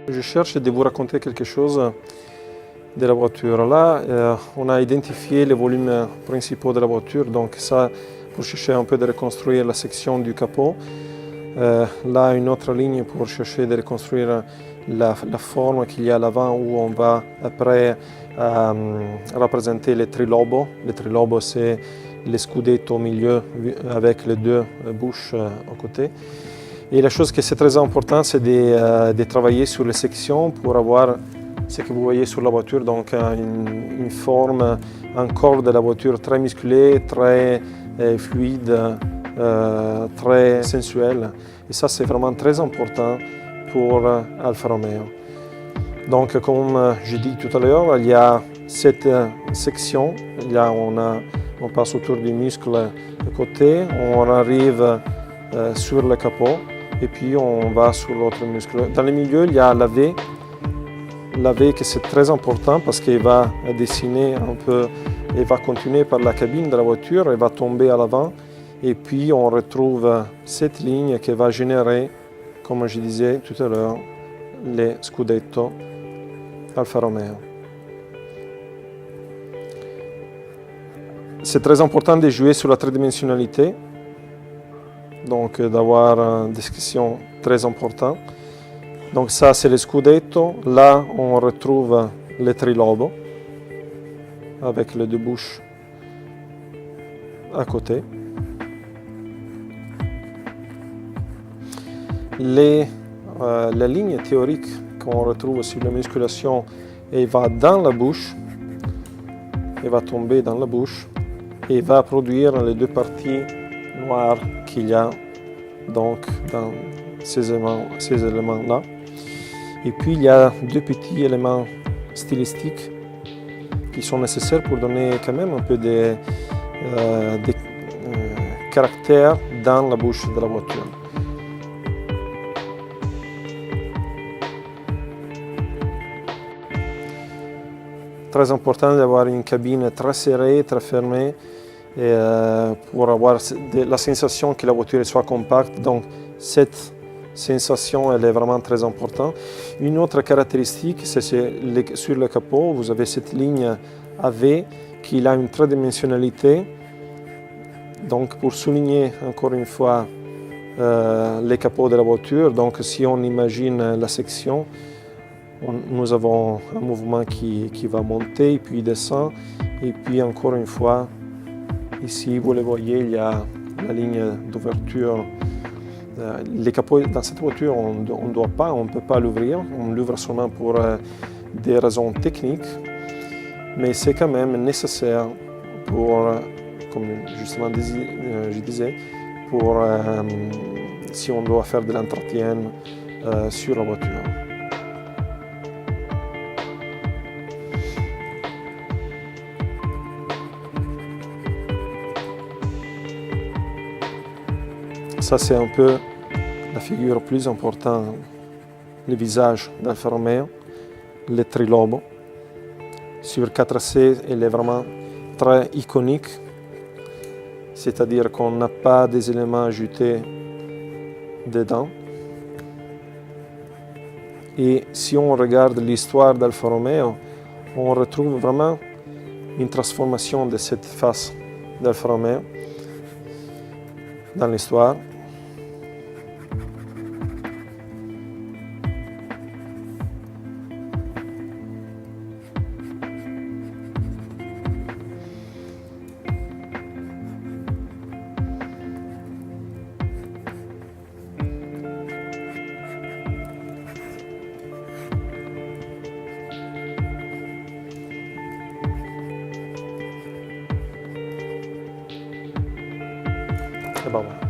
Je cherche de vous raconter quelque chose de la voiture. Là, on a identifié les volumes principaux de la voiture, donc ça, pour chercher un peu de reconstruire la section du capot. Là, une autre ligne pour chercher de reconstruire la forme qu'il y a à l'avant, où on va après représenter les trilobos. Les trilobos, c'est les scudetto au milieu avec les deux bouches à côté. Et la chose qui est très importante, c'est de travailler sur les sections pour avoir ce que vous voyez sur la voiture, donc une forme, un corps de la voiture très musclé, très fluide, très sensuel. Et ça, c'est vraiment très important pour Alfa Romeo. Donc, comme je dis tout à l'heure, il y a cette section. Là, on passe autour du muscle de côté, on arrive sur le capot et puis on va sur l'autre muscle. Dans le milieu, il y a la V. La V, que c'est très important parce qu'il va dessiner un peu, et va continuer par la cabine de la voiture et va tomber à l'avant. Et puis on retrouve cette ligne qui va générer, comme je disais tout à l'heure, les Scudetto Alfa Romeo. C'est très important de jouer sur la tridimensionnalité, donc d'avoir une description très importante. Donc ça, c'est le Scudetto. Là, on retrouve les trilobos avec les deux bouches à côté. La ligne théorique qu'on retrouve sur la musculation, elle va dans la bouche, elle va tomber dans la bouche et va produire les deux parties noires qu'il y a donc dans ces éléments-là. Et puis il y a deux petits éléments stylistiques qui sont nécessaires pour donner quand même un peu de caractère dans la bouche de la voiture. Très important d'avoir une cabine très serrée, très fermée, pour avoir la sensation que la voiture soit compacte. Donc cette sensation, elle est vraiment très importante. Une autre caractéristique, c'est sur le capot, vous avez cette ligne AV qui a une tridimensionnalité. Donc pour souligner encore une fois les capots de la voiture, donc si on imagine la section, nous avons un mouvement qui va monter, puis descend, et puis encore une fois, ici vous le voyez, il y a la ligne d'ouverture. Les capots dans cette voiture, on ne peut pas l'ouvrir, on l'ouvre seulement pour des raisons techniques, mais c'est quand même nécessaire pour, comme justement je disais, pour si on doit faire de l'entretien sur la voiture. Ça, c'est un peu la figure plus importante, le visage d'Alfa Romeo, le trilobo. Sur 4C, elle est vraiment très iconique, c'est-à-dire qu'on n'a pas des éléments ajoutés dedans. Et si on regarde l'histoire d'Alfa Romeo, on retrouve vraiment une transformation de cette face d'Alfa Romeo dans l'histoire. Et ben voilà.